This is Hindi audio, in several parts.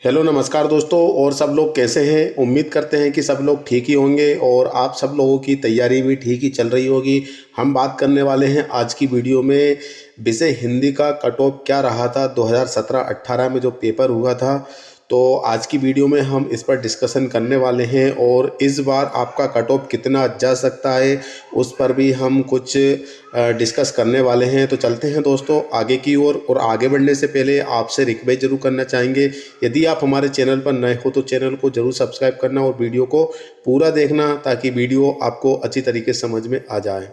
हेलो नमस्कार दोस्तों। और सब लोग कैसे हैं? उम्मीद करते हैं कि सब लोग ठीक ही होंगे और आप सब लोगों की तैयारी भी ठीक ही चल रही होगी। हम बात करने वाले हैं आज की वीडियो में विषय हिंदी का कट ऑफ क्या रहा था 2017-18 में जो पेपर हुआ था। तो आज की वीडियो में हम इस पर डिस्कशन करने वाले हैं और इस बार आपका कट ऑफ कितना जा सकता है उस पर भी हम कुछ डिस्कस करने वाले हैं। तो चलते हैं दोस्तों आगे की ओर। और आगे बढ़ने से पहले आपसे रिक्वेस्ट जरूर करना चाहेंगे, यदि आप हमारे चैनल पर नए हो तो चैनल को जरूर सब्सक्राइब करना और वीडियो को पूरा देखना ताकि वीडियो आपको अच्छी तरीके से समझ में आ जाए।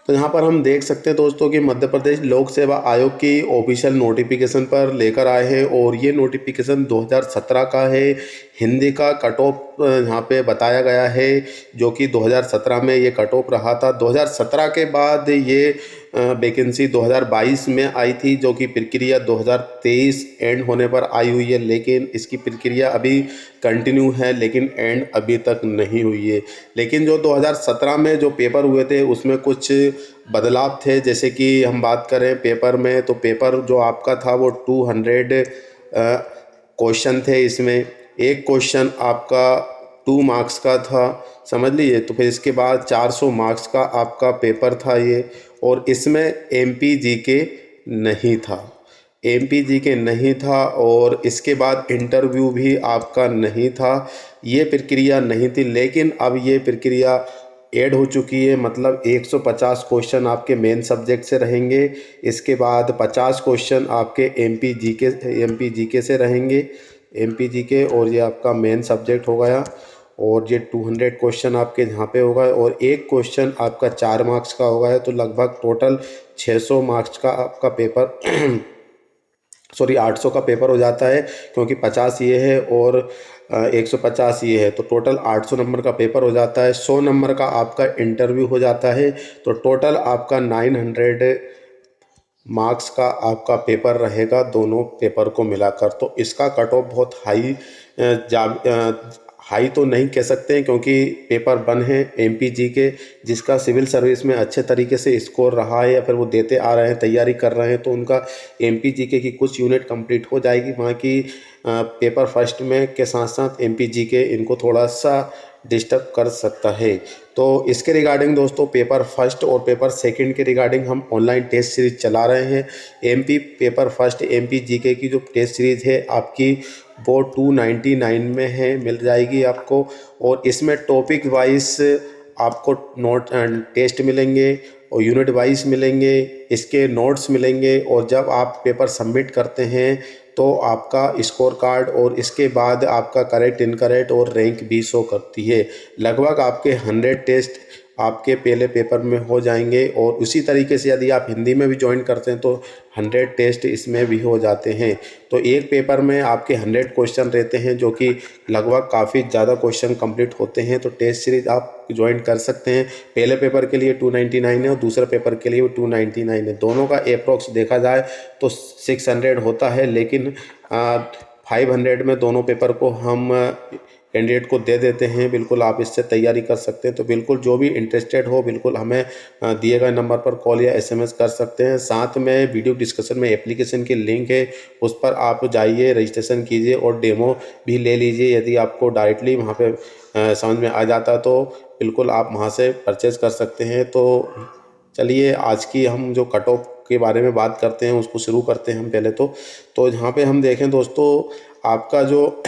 तो यहाँ पर हम देख सकते हैं दोस्तों कि मध्य प्रदेश लोक सेवा आयोग की ऑफिशियल नोटिफिकेशन पर लेकर आए हैं और ये नोटिफिकेशन 2017 का है। हिंदी का कट ऑफ यहाँ पे बताया गया है जो कि 2017 में ये कट ऑफ रहा था। 2017 के बाद ये वैकेंसी 2022 में आई थी जो कि प्रक्रिया 2023 एंड होने पर आई हुई है, लेकिन इसकी प्रक्रिया अभी कंटिन्यू है लेकिन एंड अभी तक नहीं हुई है। लेकिन जो 2017 में जो पेपर हुए थे उसमें कुछ बदलाव थे। जैसे कि हम बात करें पेपर में, तो पेपर जो आपका था वो 200 क्वेश्चन थे। इसमें एक क्वेश्चन आपका 2 मार्क्स का था, समझ लीजिए। तो फिर इसके बाद 400 मार्क्स का आपका पेपर था ये। और इसमें एमपी जीके नहीं था, एमपी जीके नहीं था। और इसके बाद इंटरव्यू भी आपका नहीं था, ये प्रक्रिया नहीं थी। लेकिन अब ये प्रक्रिया ऐड हो चुकी है, मतलब 150 क्वेश्चन आपके मेन सब्जेक्ट से रहेंगे। इसके बाद 50 क्वेश्चन आपके एमपी जीके से रहेंगे, एमपी जीके। और ये आपका मेन सब्जेक्ट हो गया। और ये 200 क्वेश्चन आपके यहाँ पे होगा और एक क्वेश्चन आपका 4 मार्क्स का होगा। तो लगभग टोटल 600 मार्क्स का आपका पेपर सॉरी 800 का पेपर हो जाता है, क्योंकि 50 ये है और 150 ये है। तो टोटल 800 नंबर का पेपर हो जाता है। 100 नंबर का आपका इंटरव्यू हो जाता है। तो टोटल आपका 900 मार्क्स का आपका पेपर रहेगा दोनों पेपर को मिलाकर। तो इसका कट ऑफ बहुत हाई तो नहीं कह सकते हैं, क्योंकि पेपर 1 है एमपीजी के, जिसका सिविल सर्विस में अच्छे तरीके से स्कोर रहा है या फिर वो देते आ रहे हैं, तैयारी कर रहे हैं, तो उनका एमपीजीके की कुछ यूनिट कंप्लीट हो जाएगी। वहाँ की पेपर फर्स्ट में के साथ साथ एमपीजीके इनको थोड़ा सा डिस्टर्ब कर सकता है। तो इसके रिगार्डिंग दोस्तों पेपर फर्स्ट और पेपर सेकंड के रिगार्डिंग हम ऑनलाइन टेस्ट सीरीज चला रहे हैं। MP paper first MP GK की जो टेस्ट सीरीज है आपकी वो 299 में है, मिल जाएगी आपको। और इसमें टॉपिक वाइज आपको नोट टेस्ट मिलेंगे और यूनिट वाइज मिलेंगे, इसके नोट्स मिलेंगे। और जब आप पेपर सबमिट करते हैं तो आपका स्कोर कार्ड और इसके बाद आपका करेक्ट इनकरेक्ट और रैंक भी शो करती है। लगभग आपके 100 टेस्ट आपके पहले पेपर में हो जाएंगे। और उसी तरीके से यदि आप हिंदी में भी ज्वाइन करते हैं तो 100 टेस्ट इसमें भी हो जाते हैं। तो एक पेपर में आपके 100 क्वेश्चन रहते हैं, जो कि लगभग काफ़ी ज़्यादा क्वेश्चन कंप्लीट होते हैं। तो टेस्ट सीरीज आप ज्वाइन कर सकते हैं। पहले पेपर के लिए 299 है और दूसरे पेपर के लिए 299 है। दोनों का अप्रोक्स देखा जाए तो 600 होता है, लेकिन 500 में दोनों पेपर को हम कैंडिडेट को दे देते हैं। बिल्कुल आप इससे तैयारी कर सकते हैं। तो बिल्कुल जो भी इंटरेस्टेड हो बिल्कुल हमें दिए गए नंबर पर कॉल या एसएमएस कर सकते हैं। साथ में वीडियो डिस्कशन में एप्लीकेशन की लिंक है, उस पर आप जाइए, रजिस्ट्रेशन कीजिए और डेमो भी ले लीजिए। यदि आपको डायरेक्टली वहाँ पे समझ में आ जाता तो बिल्कुल आप वहाँ से परचेज़ कर सकते हैं। तो चलिए आज की हम जो कट ऑफ के बारे में बात करते हैं उसको शुरू करते हैं हम पहले। तो यहाँ पे हम देखें दोस्तों, आपका जो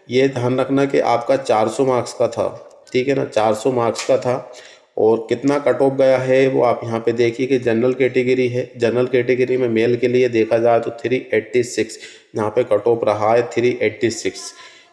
ये ध्यान रखना कि आपका 400 मार्क्स का था, ठीक है ना, 400 मार्क्स का था। और कितना कट ऑफ गया है वो आप यहाँ पे देखिए कि जनरल कैटेगरी है। जनरल कैटेगरी में मेल के लिए देखा जाए तो 386 यहाँ पे कट ऑफ रहा है, 386।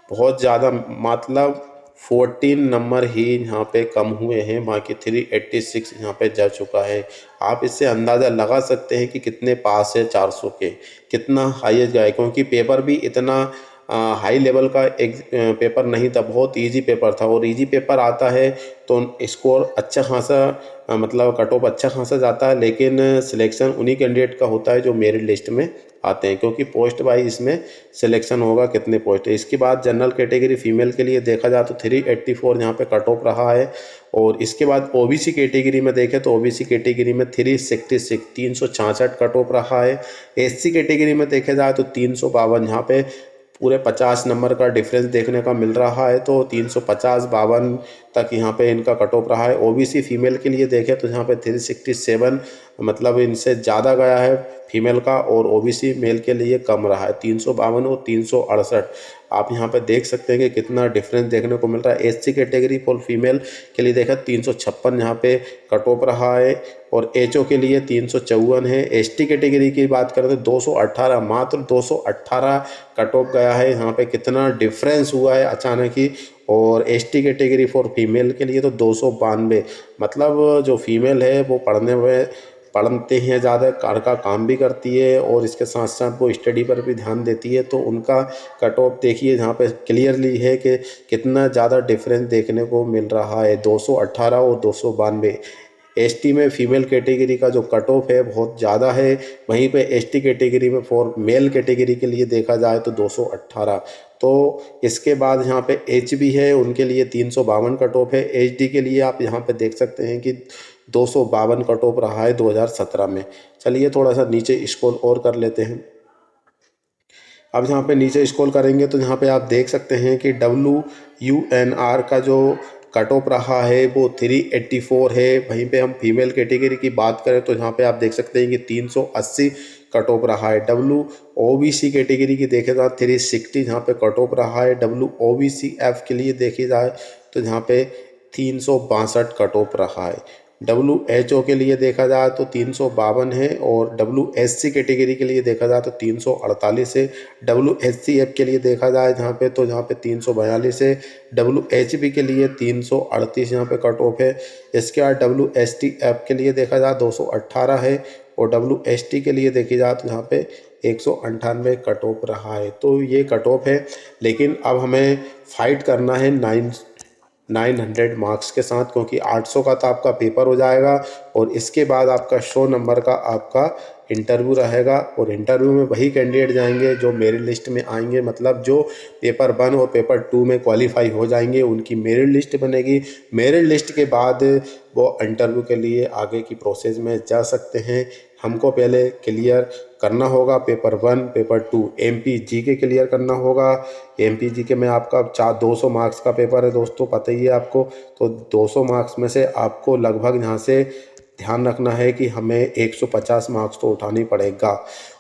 बहुत ज़्यादा, मतलब 14 नंबर ही यहाँ पे कम हुए हैं, बाकी 386 यहाँ पे जा चुका है। आप इससे अंदाज़ा लगा सकते हैं कि कितने पास है 400 के, कितना हाईएस्ट गया है, क्योंकि पेपर भी इतना हाई लेवल का एक पेपर नहीं था, बहुत इजी पेपर था। और इजी पेपर आता है तो स्कोर अच्छा खासा मतलब कट ऑफ अच्छा खासा जाता है, लेकिन सिलेक्शन उन्हीं कैंडिडेट का होता है जो मेरिट लिस्ट में आते हैं, क्योंकि पोस्ट वाइज इसमें सिलेक्शन होगा कितने पोस्ट है। इसके बाद जनरल कैटेगरी फीमेल के लिए देखा जाए तो 384 यहाँ पे कट ऑफ रहा है। और इसके बाद ओबीसी कैटेगरी में देखें तो ओबीसी कैटेगरी में 366 366 कट ऑफ रहा है। एससी कैटेगरी में देखा जाए तो 352 यहाँ पे पूरे 50 नंबर का डिफरेंस देखने का मिल रहा है, तो 350-52 तक यहाँ पे इनका कट ऑफ रहा है। ओबीसी फीमेल के लिए देखें तो यहाँ पे 367 मतलब इनसे ज़्यादा गया है फीमेल का, और ओबीसी मेल के लिए कम रहा है 352 और 368। आप यहाँ पे देख सकते हैं कि कितना डिफरेंस देखने को मिल रहा है। एससी कैटेगरी फॉर फीमेल के लिए देखा 356 यहाँ पे कट ऑफ रहा है, और एचओ के लिए 354 है। एसटी कैटेगरी की बात करें तो 218, मात्र 218 कट ऑफ गया है। यहाँ पे कितना डिफरेंस हुआ है अचानक ही। और एसटी कैटेगरी फॉर फीमेल के लिए तो 292, मतलब जो फीमेल है वो पढ़ते हैं ज़्यादा, कार का काम भी करती है और इसके साथ साथ वो स्टडी पर भी ध्यान देती है, तो उनका कट ऑफ देखिए यहाँ पे क्लियरली है कि कितना ज़्यादा डिफरेंस देखने को मिल रहा है, 218 और 292। एसटी में फीमेल कैटेगरी का जो कट ऑफ है बहुत ज़्यादा है, वहीं पे एसटी कैटेगरी में फॉर मेल कैटेगरी के लिए देखा जाए तो 218। तो इसके बाद यहाँ पे एच बी है, उनके लिए 352 कट ऑफ है। एच डी के लिए आप यहाँ पे देख सकते हैं कि 252 कट ऑफ रहा है 2017 में। चलिए थोड़ा सा नीचे स्क्रॉल और कर लेते हैं। अब यहाँ पे नीचे स्क्रॉल करेंगे तो यहाँ पे आप देख सकते हैं कि WUNR का जो कट ऑफ रहा है वो 384 है। वहीं पे हम फीमेल कैटेगरी की बात करें तो यहाँ पे आप देख सकते हैं कि 380 कट ऑफ रहा है। WOBC कैटेगरी की देखे जाए 360 यहाँ पे कट ऑफ रहा है। WOBCF के लिए देखी जाए तो यहाँ पे 362 कट ऑफ रहा है। WHO के लिए देखा जाए तो 352 है, और WSC कैटेगरी के लिए देखा जाए तो 348 है। WHCF के लिए देखा जाए यहाँ पे तो यहाँ पे 342 है। WHB के लिए 338 यहाँ पे कट ऑफ है। इसके बाद WSTF के लिए देखा जाए 218 है, और WST के लिए देखी जाए तो यहाँ पे 198 कट ऑफ रहा है। तो ये कट ऑफ है, लेकिन अब हमें फाइट करना है 900 मार्क्स के साथ, क्योंकि 800 का तो आपका पेपर हो जाएगा, और इसके बाद आपका 100 नंबर का आपका इंटरव्यू रहेगा। और इंटरव्यू में वही कैंडिडेट जाएंगे जो मेरिट लिस्ट में आएंगे, मतलब जो पेपर 1 और पेपर 2 में क्वालिफाई हो जाएंगे उनकी मेरिट लिस्ट बनेगी। मेरिट लिस्ट के बाद वो इंटरव्यू के लिए आगे की प्रोसेस में जा सकते हैं। हमको पहले क्लियर करना होगा paper 1 paper 2 MP GK clear करना होगा। MP GK में आपका 200 मार्क्स का पेपर है दोस्तों, पता ही है आपको। तो 200 मार्क्स में से आपको लगभग यहाँ से ध्यान रखना है कि हमें 150 मार्क्स तो उठानी पड़ेगा।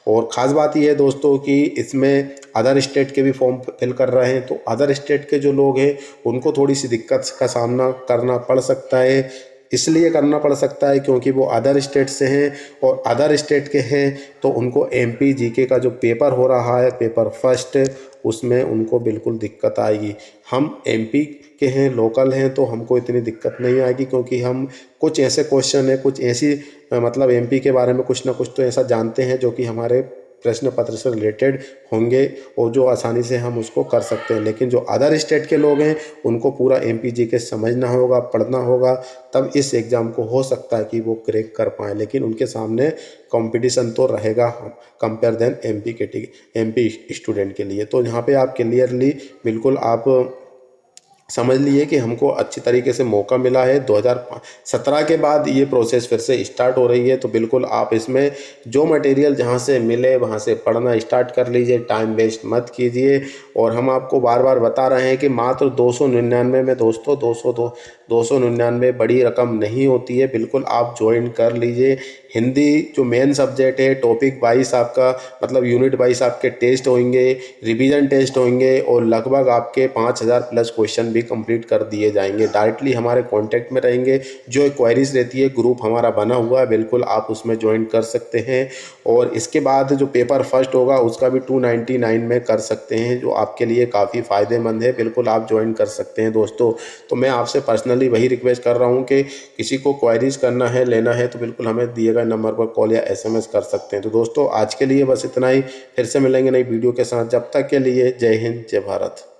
और ख़ास बात यह है दोस्तों कि इसमें अदर स्टेट के भी फॉर्म फिल कर रहे हैं, तो अदर स्टेट के जो लोग हैं उनको थोड़ी सी दिक्कत का सामना करना पड़ सकता है। इसलिए करना पड़ सकता है क्योंकि वो अदर स्टेट से हैं, और अदर स्टेट के हैं तो उनको MP GK का जो पेपर हो रहा है पेपर फर्स्ट, उसमें उनको बिल्कुल दिक्कत आएगी। हम MP के हैं, लोकल हैं, तो हमको इतनी दिक्कत नहीं आएगी, क्योंकि हम कुछ ऐसे क्वेश्चन है, कुछ ऐसी मतलब MP के बारे में कुछ ना कुछ तो ऐसा जानते हैं जो कि हमारे प्रश्न पत्र से रिलेटेड होंगे, और जो आसानी से हम उसको कर सकते हैं। लेकिन जो अदर स्टेट के लोग हैं उनको पूरा MP GK समझना होगा, पढ़ना होगा, तब इस एग्ज़ाम को हो सकता है कि वो क्रैक कर पाएँ। लेकिन उनके सामने कंपटीशन तो रहेगा कंपेयर देन MP स्टूडेंट के लिए। तो यहाँ पे आप क्लियरली बिल्कुल आप समझ लिए कि हमको अच्छी तरीके से मौका मिला है। 2017 के बाद ये प्रोसेस फिर से स्टार्ट हो रही है, तो बिल्कुल आप इसमें जो मटेरियल जहाँ से मिले वहाँ से पढ़ना स्टार्ट कर लीजिए, टाइम वेस्ट मत कीजिए। और हम आपको बार बार बता रहे हैं कि मात्र 299 में दोस्तों 299 बड़ी रकम नहीं होती है। बिल्कुल आप ज्वाइन कर लीजिए। हिंदी जो मेन सब्जेक्ट है, टॉपिक वाइज आपका मतलब यूनिट वाइज आपके टेस्ट होंगे, रिवीजन टेस्ट होंगे, और लगभग आपके 5000 प्लस क्वेश्चन भी कंप्लीट कर दिए जाएंगे। डायरेक्टली हमारे कांटेक्ट में रहेंगे। जो क्वेरीज रहती है, ग्रुप हमारा बना हुआ है, बिल्कुल आप उसमें ज्वाइन कर सकते हैं। और इसके बाद जो पेपर फर्स्ट होगा उसका भी 299 में कर सकते हैं, जो आपके लिए काफ़ी फ़ायदेमंद है। बिल्कुल आप ज्वाइन कर सकते हैं दोस्तों। तो मैं आपसे पर्सनली वही रिक्वेस्ट कर रहा हूँ कि किसी को क्वेरीज करना है, लेना है, तो बिल्कुल हमें दिए गए नंबर पर कॉल या SMS कर सकते हैं। तो दोस्तों आज के लिए बस इतना ही। फिर से मिलेंगे नई वीडियो के साथ। जब तक के लिए जय हिंद, जय भारत।